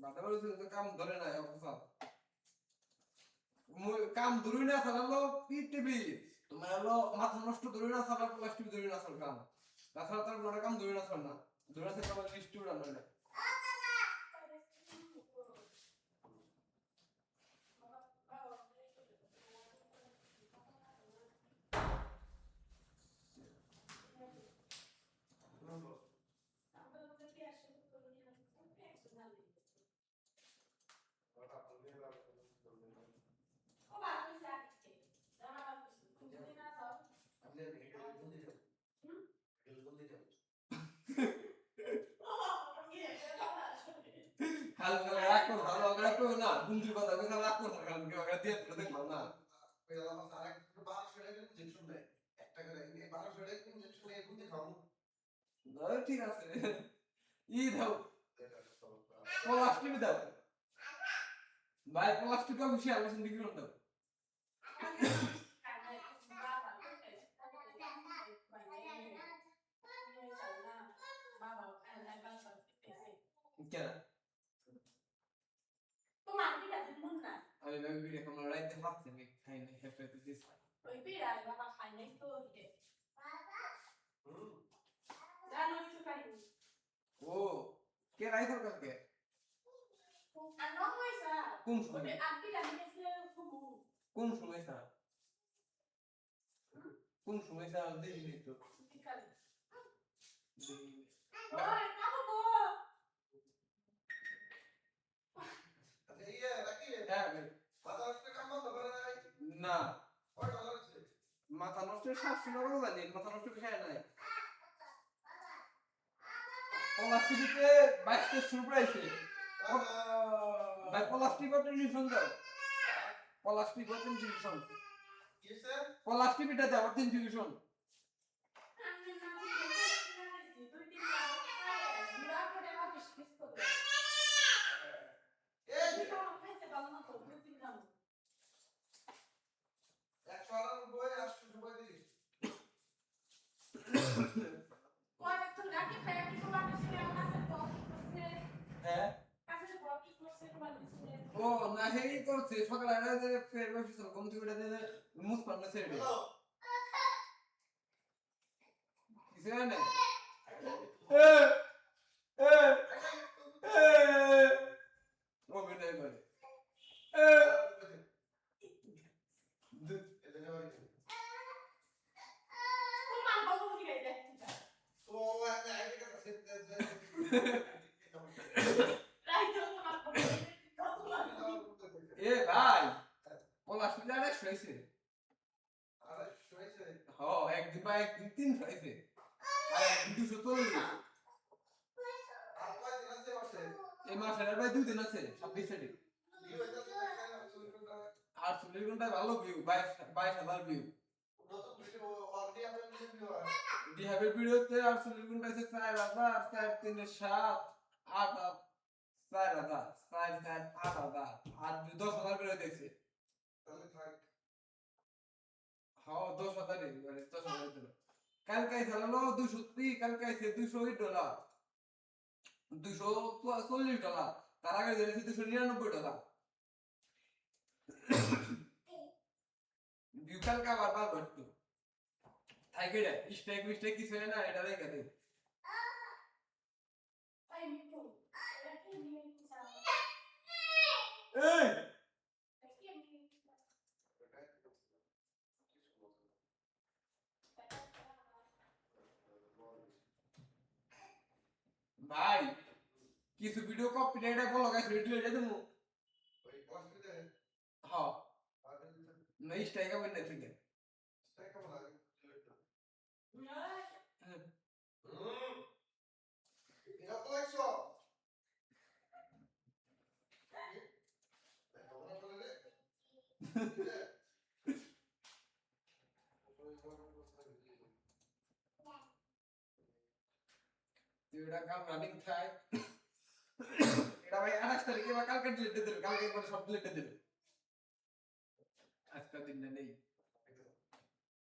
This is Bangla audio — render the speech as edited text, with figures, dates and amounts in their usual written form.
বাধা বলছে তো কাম ধরে না অবস্থা কাম ধরে না চালালো টিভি তোমার হলো মাথা নষ্ট ধরে না চালা প্লাস্টিক ধরে না চাল কাম তাছাড়া তার বড় কাম ধরে না চাল না ধরে আছে তোমার মিষ্টি উড়ানো না খাল রাখ কর ভালো আগড়া কই না বুঝি কথা কই রাখ কর খাল কে আগড়া দিয়ে তো দেখলাম না ওই আমার আরেক 1200 টাকা ইনজেকশন দেয় একটা করে 1200 টাকা ইনজেকশন দিয়ে বুঝি খাবো না ঠিক আছে ই দাও প্লাস্টিক দাও ভাই প্লাস্টিক কম বেশি আলো সিন বিক্রি করতে কেন তো মার্কেট আছে মন না আমি ভাবি ভিডিও কোন রাইতে হাসছে আমি খাই না হেফে দিস ওই বিড়া বাবা খাই নাই তো ওকে বাবা জানো কিছু খাই ও কে রাইতে কালকে আর ন পয়সা কোন সময় আপনি জানিয়েছিল কোন সময় স্যার কোন সময় স্যার দিই তো বিকালে ওই কাবো গো আচ্ছা এই রাখি হ্যাঁ মাথা নষ্ট কাম বন্ধ করে নাই না কয় ডলার আছে মাথা নষ্ট 700 টাকা জানি মাথা নষ্ট খায় নাই প্লাস্টিকে 22 তে শুরু করেছে ভাই প্লাস্টিক টেনশন দাও প্লাস্টিক টেনশন কি স্যার প্লাস্টিক এটা দাও টেনশন ও না হেই করছে সকালে আগে ফের বসে কম থেকে উঠে দিয়ে মুস পান্না ছেড়ে কিছু না এ এ এ ও বিনয় করে এ দুধ এটা যাবে ও মা বাবু কি গাইতে ও আচ্ছা আইডিয়া কথা সেটা এ ভাই ওলা সুজারে শুইছে আরে শুইছে হ্যাঁ একদিন বা একদিন তিন শুইছে আর একদিন 240 আর কয় দিন আছে মাসে এই মাসে আর ভাই 2 দিন আছে 26 তারিখ আর 40 ঘন্টা ভালো ভিউ 22000 ভিউ নতুন ভিডিও অলরেডি আপনি ভিডিও ডিহাবের ভিডিওতে আর 40 ঘন্টা আছে 4000 4 3 7 8 4000 4 8000 আর 10000 করে দিয়েছে তাহলে থাক হ্যাঁ 10000 মানে 10000 দিল কালকে চালানো 230 কালকে আছে $200 $240 তার আগে দিয়েছে $299 ভিউ কালকে আবার করতো থাকে রে স্ট্রাইক মিস্টেক কিছু না এটা দেখে দে আই মিটু এটা কি নিয়ে কিসা এই ভাই কিছু ভিডিও কপিরাইট বলো গাইস রেডি হয়ে যাবে ওই কষ্ট দে হ্যাঁ नहीं स्ट्राइक अब नहीं ठीक है स्ट्राइक अब लगा इधर तो 100 এটা কাম রানিং থাই এটা ভাই 28 তারিখে বা কালকে ডিলিট দিতে দেবে কালকে একবার সব ডিলিট দিতে দেবে আজকের দিন নেই